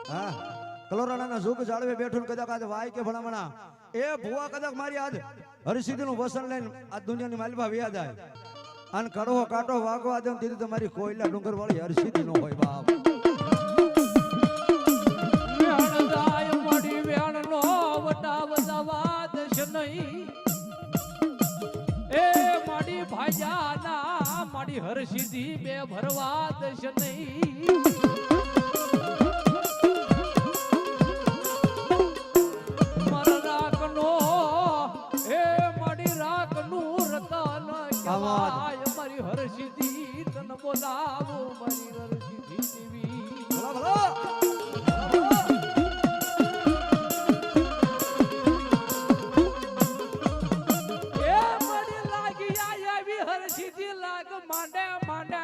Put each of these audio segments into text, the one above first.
હા કલોરાણાના ઝુક જાળવે બેઠું કદાચ આજ વાય કે ભલામણા એ ભુવા કદાચ મારી આજ હરસિદ્ધિનું વસન લઈને આ દુનિયાની માલભા વ્યા જાય અને કડવો કાંટો વાગવા દે દીધી તમારી કોયલા ડુંગર વાળી હરસિદ્ધિ નો હોય બાપ મારી હરસિદ્ધિ બે ભરવા દશ નહીં મારા રાખનો એ મારી રાખનું રતન કહેવાય મારી હરસિદ્ધિ તન બોલાવો મારી હરસિદ્ધિ દેવી ભલા ભલા માંડે માંડે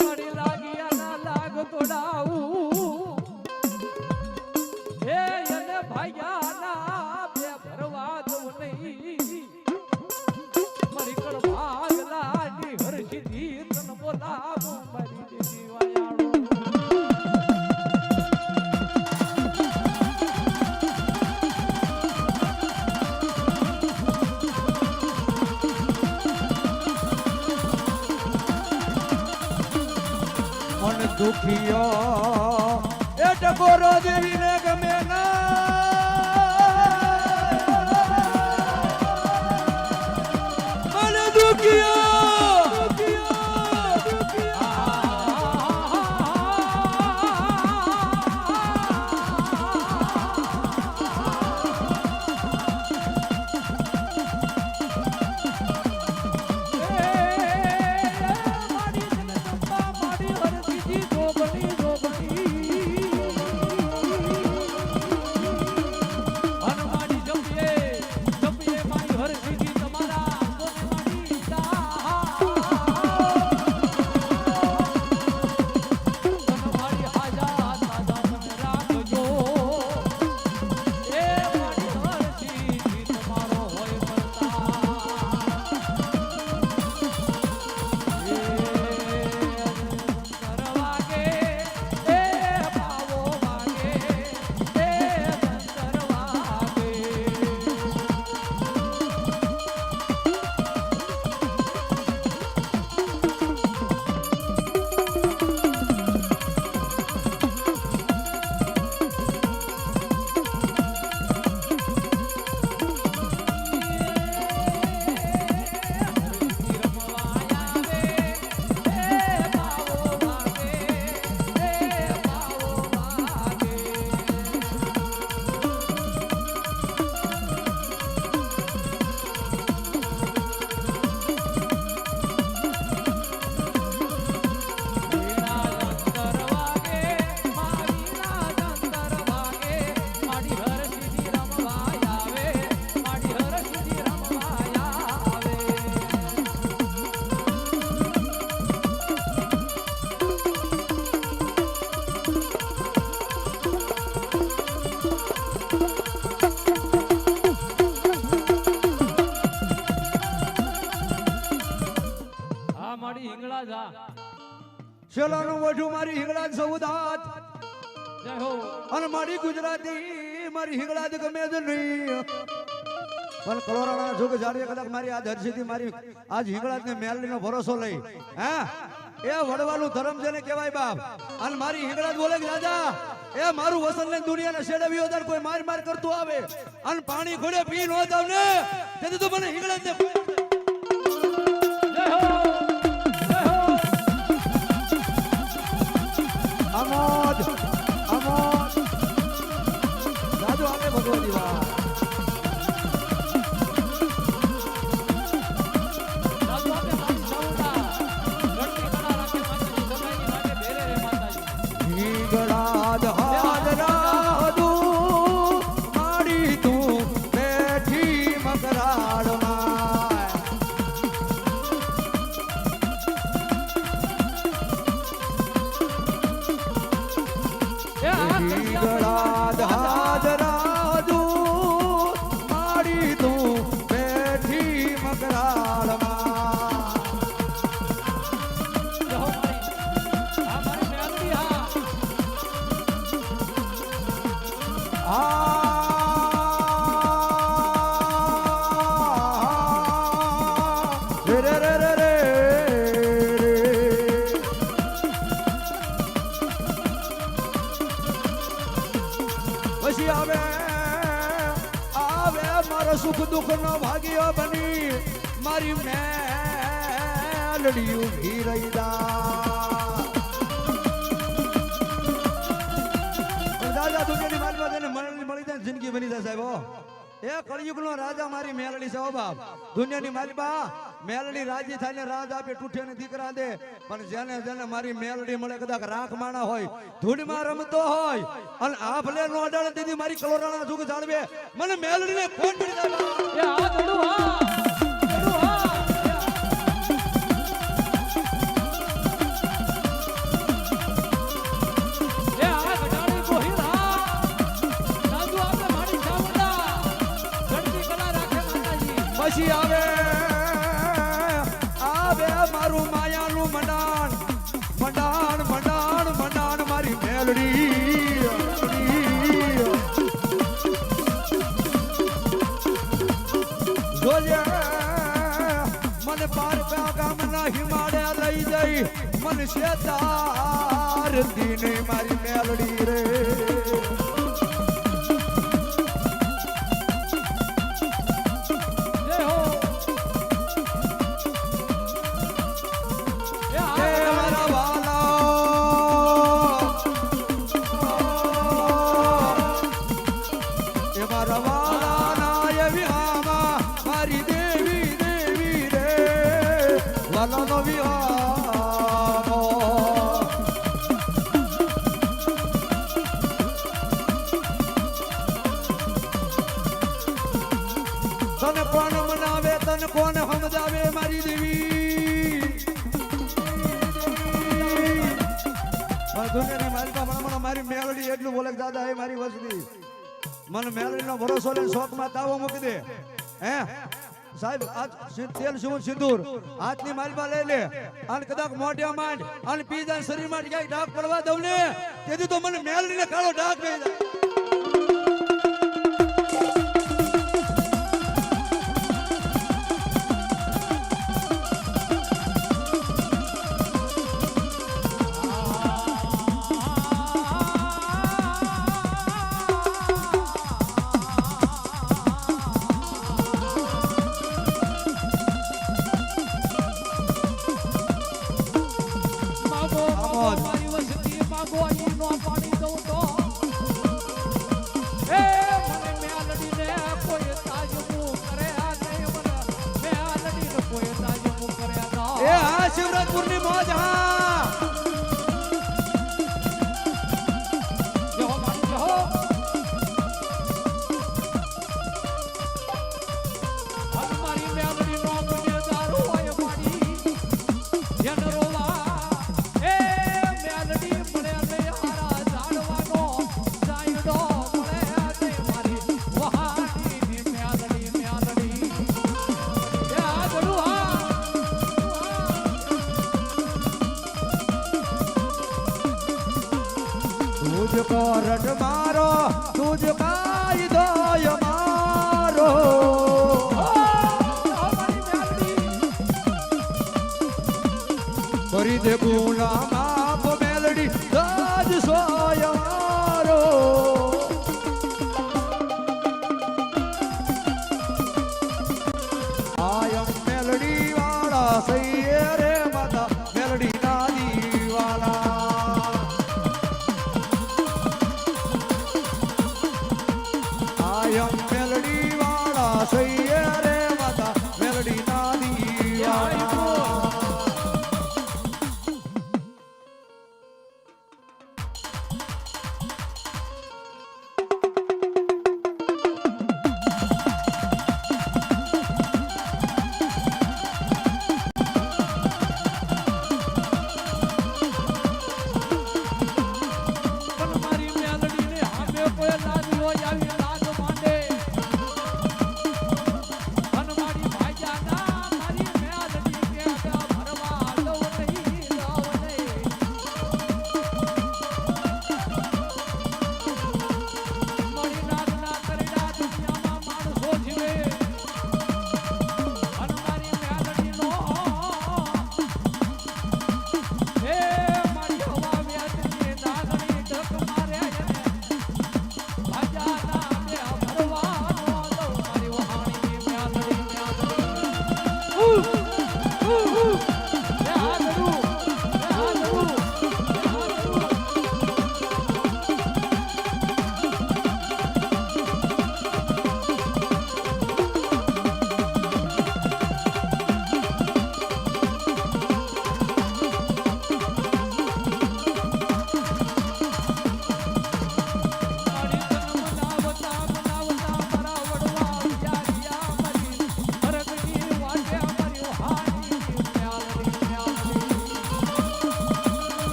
મારી લાગિયા ના લાગ તોડાવું હે એને ભાગ્યા ના બે ભરવા દઉં નહીં મારી કળ ભાગ લાગી હરસિદ્ધિ તન બોલાવું મારી દેવી વાયાળો દુખિયો એ ટકોરો દેવીને ગમે ના મને દુખિયો શેલાનું મોઢું મારી હિંગળાજ સૌદાત જય હો અને મારી ગુજરાતી મારી હિંગળાજ ગમે જ નહીં પણ કલોરાના જોગ જાડીએ કદાચ મારી આ હરસિદ્ધિ મારી આજ હિંગળાજને મેલડીનો ભરોસો લઈ હે એ વડવાનું ધર્મ જેને કહેવાય બાપ અને મારી હિંગળાજ બોલે કે દાદા એ મારું વસન લઈને દુનિયાના શેડવ્યો દર કોઈ માર માર કરતું આવે અને પાણી ઘોડે પી નો જાવ ને તેથી તું મને હિંગળાજને જય હો અમોદ અમોદ જાજો આવે ભગવતી વાહ સુખ દુઃખ નો ભાગ્ય બની મારી મેલડી ઉભી રહી દાદા દુનિયાની માલમાં તેને મળી જાય જિંદગી બની જાય સાહેબ એ કળિયુગનો રાજા મારી મેલડી છે ઓ બાપ દુનિયાની માલમાં મેલડી રાજી થઈને રાજ આપે ટૂઠે ને દીકરા દે પણ જેને જેને મારી મેલડી મળે કદાચ રાખ માણા હોય ધૂળમાં રમતો હોય અને આ ભલે નો અડાડે દીધી મારી કલોરાણા જુગ જાળવે મને મેલડીને કોણ પડી જાય એ આ ગડુ હા ગડુ હા એ આ ગડાળી ગોહિલા રાજુ આપણે માડી ચામુંડા ગણતી કલા રાખે માતાજી પછી આવે મારું માયાનું મંડાણ મંડાણ મંડાણ મંડાણ મારી મેલડી જોજે મને પાર ગામના હિમાડે લઈ જઈ મને શેતાર દીને મારી મેલડી રે તને કોણ મનાવે તને કોણ સમજાવે મારી દેવી દુનિયાની મારી પાસે મારી મેલડી એટલું બોલે દાદા એ મારી વસ્તી મને મેલડીનો ભરોસો લઈને શોખમાં તાવો મૂકી દે હે સાહેબ આ તેલ શું સિંદૂર હાથની માલમાં લઈ લે અને કદાચ મોઢે માંડ અને પીજા શરીરમાં ક્યાંય ડાઘ પડવા દઉં ને તેથી તો મને મેલડીને કાળો ડાઘ થઈ જાય મારી વસતી માગો ઈ નો પાણી દઉં તો એ મને મેલડીને કોઈ તાજમું કરે આ નહીં મને મેલડીને કોઈ તાજમું કરે ના એ હા શિવરાજપુરની મોજ હા જો મારી જો મારી મેલડી નો મને દારૂ હોય પાણી જન રોવા तुझको रट मारो तुझका दो मारो કરી દે ગુલામ આપ મેલડી રાજ સોય મારો આયમ મેલડી વાળા સૈયે રે માતા મેલડી નાદી વાળા આયમ મેલડી વાળા સૈયે રે માતા મેલડી નાદી વાળા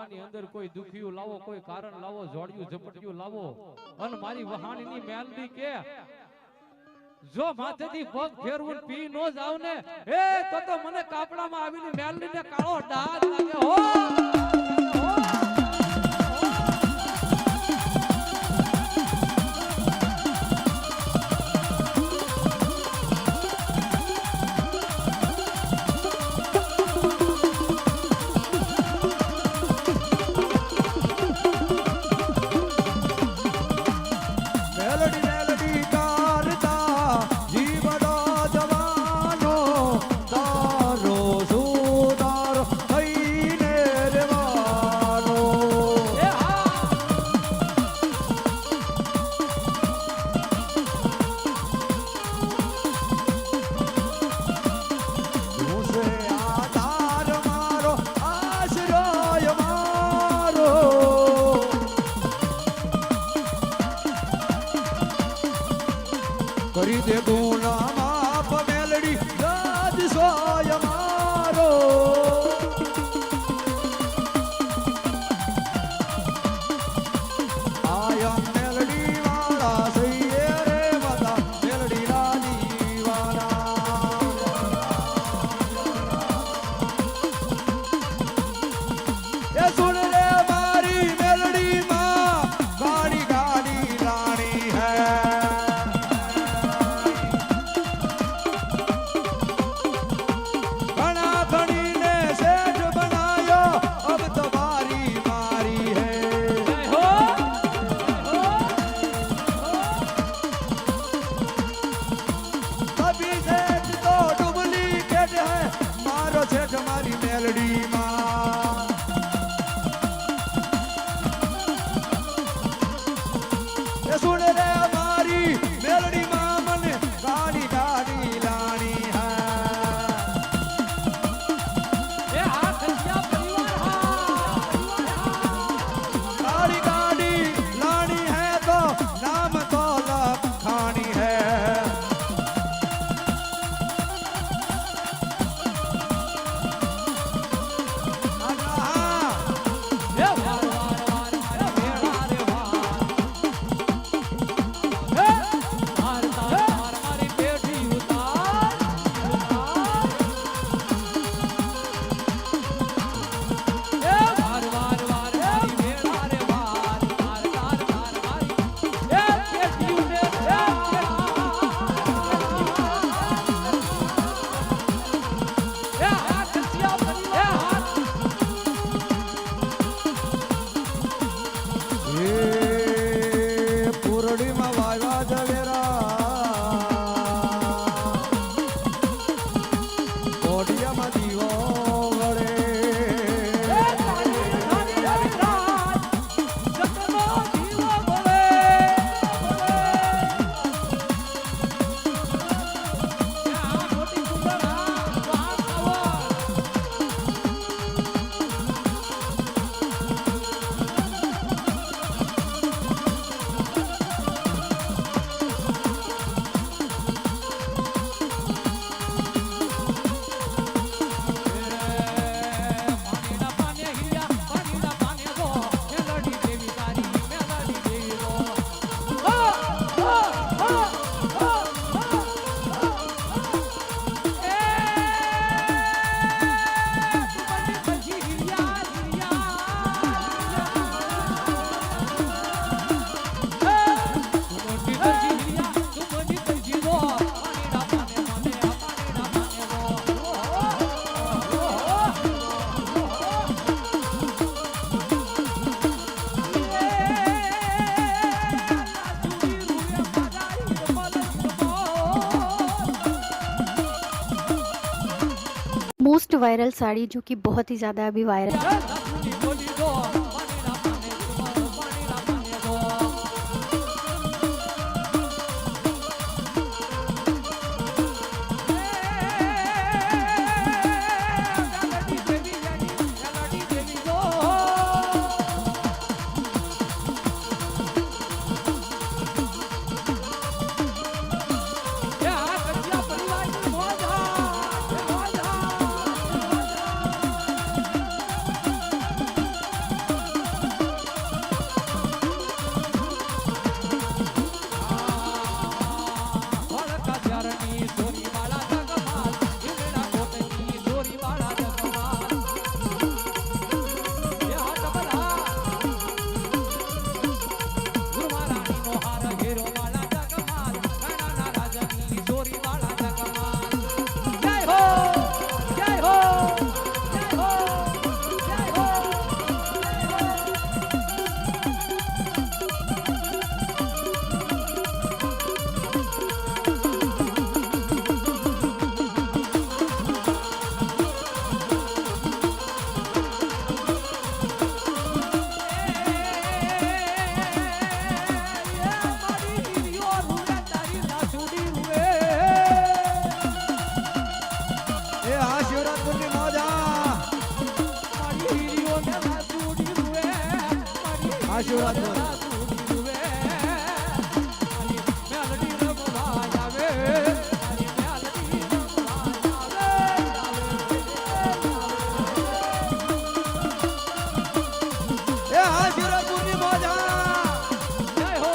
માંડવાની અંદર કોઈ દુખિયું લાવો, કોઈ કારણ લાવો, જોડિયું ઝપટિયું લાવો, અને મારી વહાણીની મેલડી કે જો માથેથી પગ ફેરવું ને પી નો જાવ ને તો મને કાપડામાં આવીને મેલડીને કાળો ડાઘ લાગે હો. મેલડી મેલડી કારતા જીવડો જવાનો તારો સુધાર થઈને રહેવાનો. એ હા તું છે આધાર મારો, આશ્રય મારો. કરી દે ગુના માફ મેલડી રાજ સોય મારો. આયા મેલડી વાળા સૈયે રે બધા મેલડી રાજી વાળા. એ સુન રે મારી મેલડી માં ગાડી ગાડી રાણી હૈ. ઘણા ઘણીને શેઠ બનાયો અબ તો બારી મારી હૈ. જય હો. કભી શેઠ તો ડુપ્લિકેટ હૈ, મારો શેઠ મારી મેલડી માં. એ સુન રે મારી મેલડી માં મને ગાડી ગાડી લાણી હૈ. એ આ ખંડિયા પરિવાર હા. गाड़ी गाड़ी लानी है तो नाम तो लखानी है. એ વાર વાર વાર વાર મેળા રે વાર. એ માર તાર મારી પેઠી ઉતાર. એ વાર વાર વાર મારી મેળા રે વાર. માર તાર મારી એ પેઠી ઉને એ આ ખંડિયા પરિવાર ये पूर्णिमा वाया जवेरा ओडिया દીવો વળે. मोस्ट वायरल साड़ी जो कि बहुत ही ज़्यादा अभी वायरल है। આશીર્વાદ કરો. એ હા શિવરાજપુરની મોજા જય હો.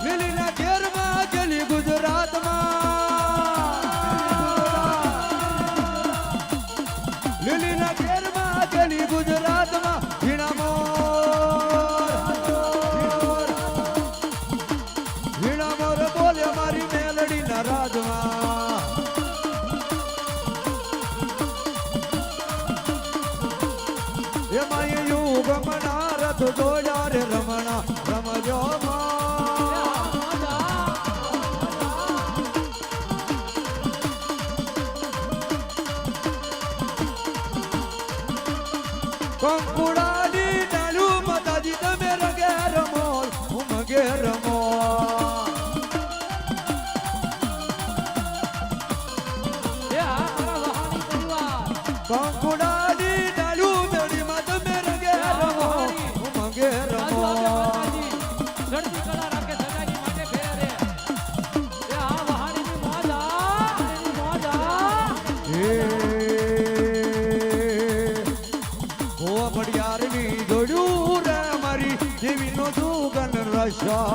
લીલીના ઘેરમાં ગેલી ગુજરાતમાં લીલીના ઘેરમાં ગેલી ગુજરાતમાં ઝીણા મોર બોલે મારી મેલડીના રાજમાં એમાં યુગ મના રથ જોયા રે રમણા રમજો કંકુડાની ડાળું માતાજી તમે રંગે રમો ઉમગે રમો કંકુડાની ડાળું મેળીમાં તમે રંગે રમો ઉમગે રમો ઘડિયાળની જોડ્યું રે મારી દેવીનો સુગન રસા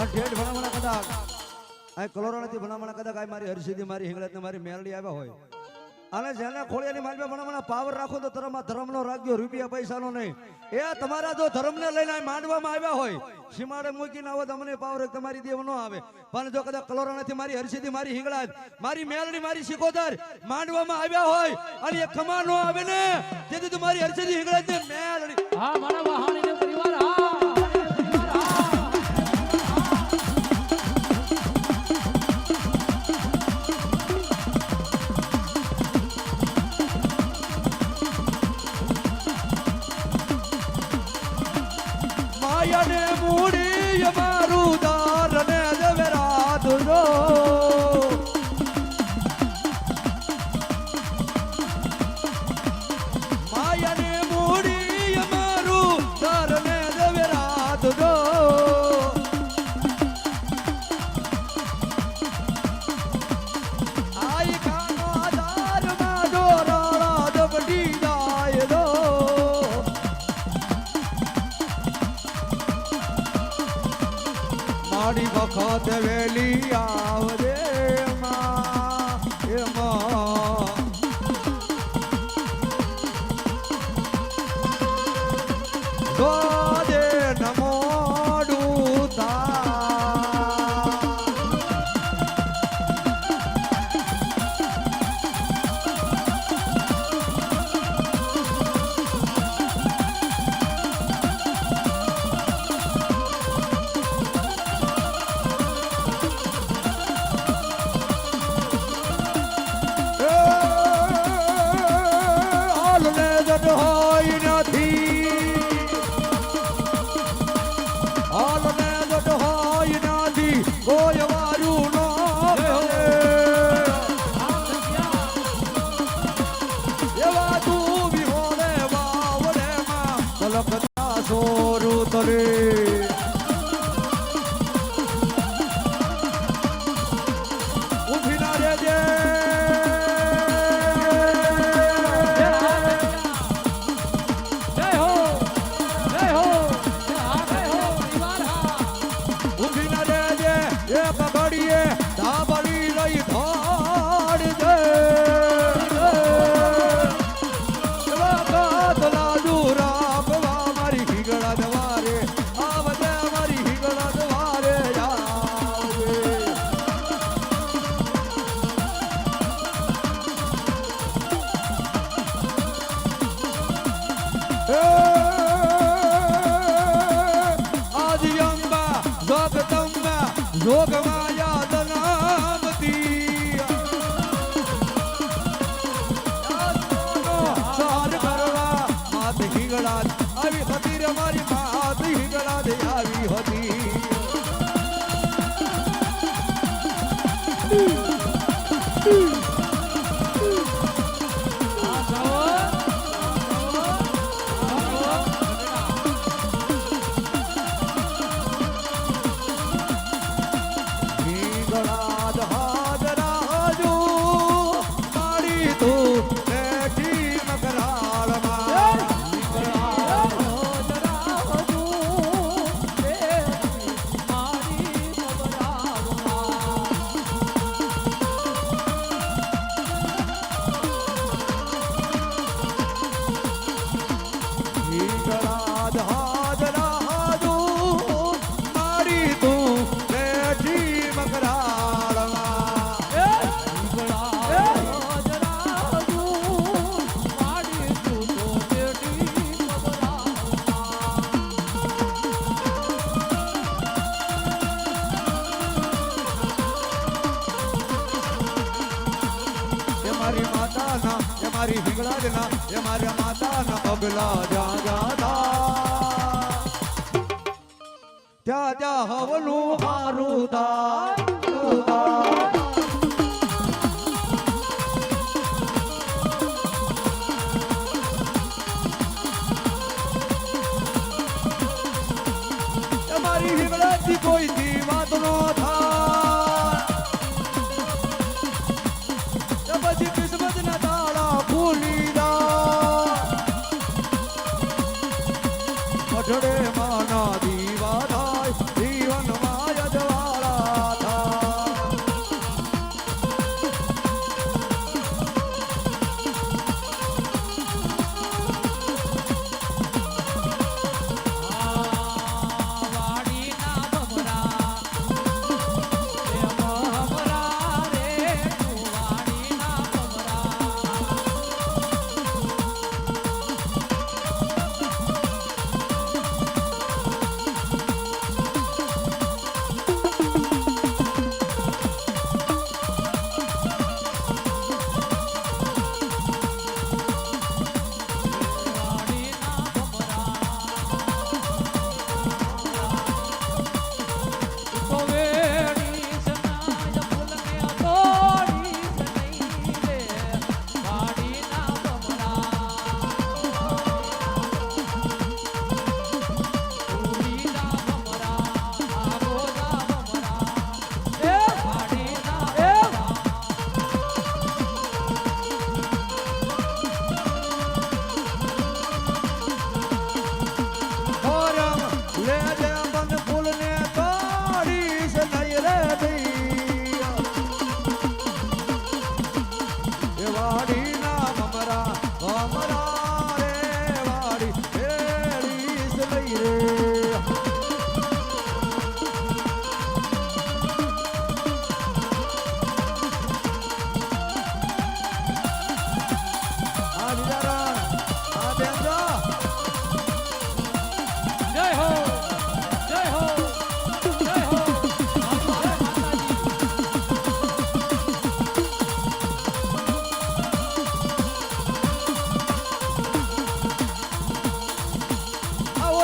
ઠેઠ ભણામણા કદાચ આ કલોરાણાથી ભણામણા કદાચ આ મારી હરસિદ્ધિ મારી હિંગળાજને મારી મેલડી આવ્યા હોય અને જેને ખોળિયાની માલપે ભણામણા પાવર રાખો તો ધર્મનો રાખજો રૂપિયા પૈસાનો નહીં એ તમારા જો ધર્મને લઈને માંડવામાં આવ્યા હોય સીમાડે મૂકીને આવો તમને પાવર તમારી દેવ ન આવે પણ જો કદાચ કલોરાણાથી મારી હરસિદ્ધિ મારી હિંગળાજ મારી મેલડી મારી સિકોદર માંડવામાં આવ્યા હોય અને એ ખમા ન આવે ને જેથી તમારી હરસિદ્ધિ હિંગળાજને મેલડી હા મારા વહાણીનો પરિવાર હા માયાને મૂડી મારું દાર ને જવેરાત જો મારી વખત વેલી આવજે માં એમાં જોજે નમોડું થા હાલને જટ હોય નથી હાલને જટ હોય નથી કોઈ વારું ન એવા તું વિહોણે વાવડે માં કલકત્તા સોરું તરે ઉઠી ના રેજે જય હો જય હો જય હો પરિવાર હા ઉઠી ના રેજે એક ઘડીએ ધાબળી લઈ ધોડ દે લાડુ રાખવા મારી હિગળા દ્વારે આવજે મારી હિગળા દ્વારે આવજે આદિ અંબા જગદંબા જોગ માયા દનામતી સાર કરવા માત હિગળા આવી હતી રે મારી માત હિગળા દે આવી હતી આ જાઓ હિગળા હાજરા હજુ મારી તું બેઠી મકરાળમાં હિગળા હાજરા હજુ મારી તું બેઠી મકરાળમાં એ મારી માતાના એ મારી હિંગળાજના એ મારા માતાના પગલા જા જા ત્યાં ત્યાં હવનું હારું મારી હિંગળાજી કોઈથી વાત નો થાય પછી કિસ્મત ના તાળા ખુલી જા અઢળે માના દીવા થાય જીવન માય જવાળા થાય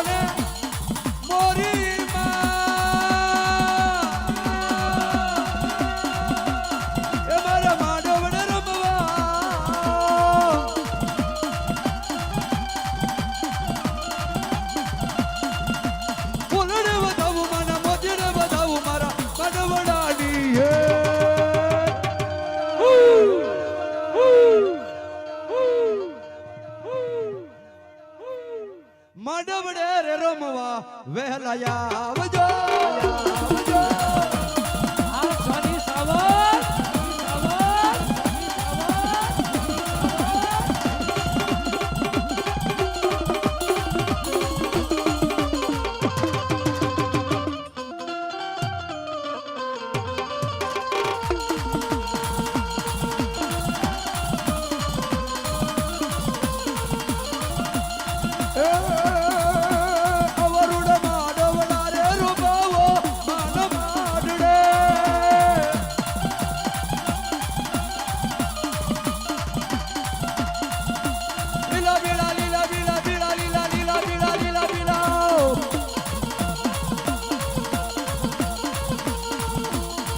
ને મોરી માં એ મારા માંડવને રમવા ફૂલને વધાવું મારા મોતીને વધાવું મારા માંડવડાની હે માંડવડે રે રમવા વહેલા આવજો આવજો આ સોની સાવર અવરુડ માંડવડા રે રૂપાવો માન માંડડે લીલા બીલા લીલા બીલા બીલા લીલા લીલા બીલા લીલા બીલા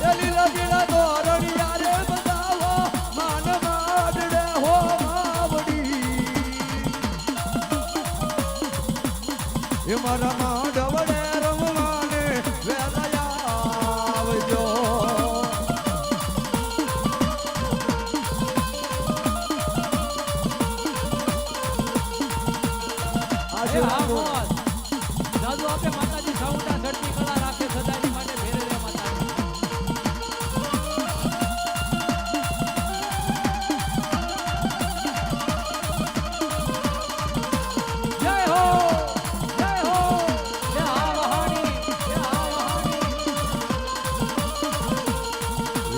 એ લીલા બીલા દોરણિયા રે બતાવો માન માંડડે હો માવડી એ મારા માંડવડે રમવાને વહેલા આવજો એ હા મોજ દાદુ આપે માતાજી સાઉન્ડા ચડતી કળા રાખે સદાની માટે ભેરે રે માતાજી જય હો જય હો જય હા વહાણી જય હા વહાણી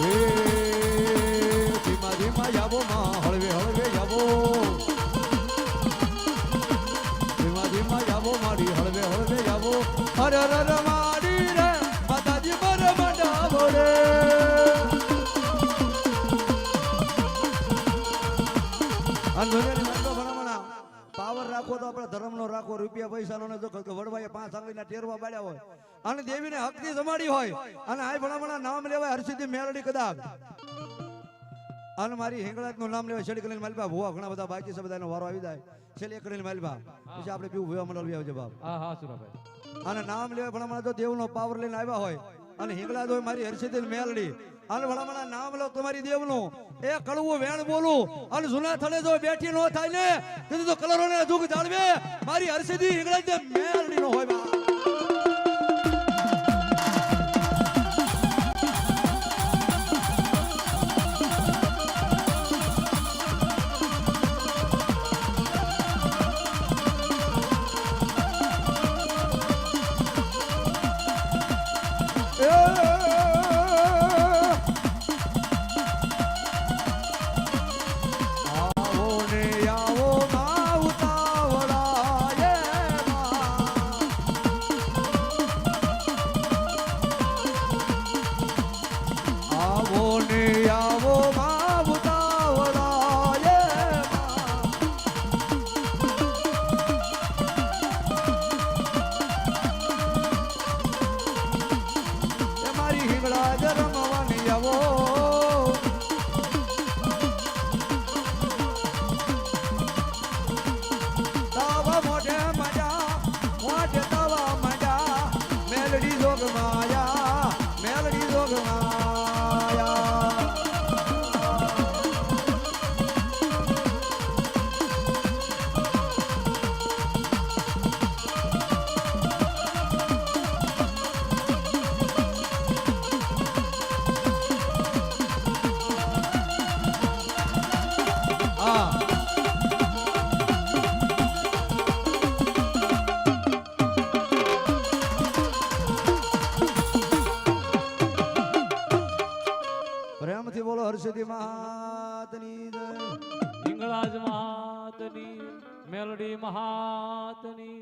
એ ધીમા ધીમા આવો માં હળવે હળવે આવો ધીમા ધીમા આવો મારી હળવે હળવે આવો હર હર મારી રે માતાજી પર મંડાવો રે પાવર રાખો તો આપણે ધર્મનો રાખો રૂપિયા પૈસાનો ને જો વડવાએ 5 આંગળીના ટેરવા બાળ્યા હોય અને દેવીને હકની જમાડી હોય અને આ ભલામણા નામ લેવાય હરસિદ્ધિ મેલડી કદાચ અને મારી હિંગળાજનું નામ લેવાય છેડી કરીને માલબા ભુવા ઘણા બધા બાકી છે બધાનો વારો આવી જાય છેલ્લે કરીને માલબા પછી આપણે પીવું ભુવા મંડળ બી આવજે બાપ હા હા સુરાભાઈ અને નામ લેવાય ભલામણા તો દેવનો પાવર લઈને આવ્યા હોય અને હિંગળાજ હોય મારી હરસિદ્ધિ મેલડી અને ભલામણા નામ લો તમારી દેવનું એ કડવું વેણ બોલું અને જૂના થડે જો બેઠી નો થાય ને તેથી તો કલરોને દુઃખ જાળવે મારી હરસિદ્ધિ હિંગળાજ મેલડી નો હોય બા આવો ને આવો માં ઉતાવળા એ આવો ને આવો માં ઉતાવળા એ મારી હિંગળા જ રમવાની આવો તાવા મોઢે મજા મોઢે તાવા મજા મેલડી જોગ માયા મેલડી જોગ માયા હા પ્રેમથી બોલો હર્ષદી મહાતની જય હિંગળાજ મહાતની મેલડી મહાતની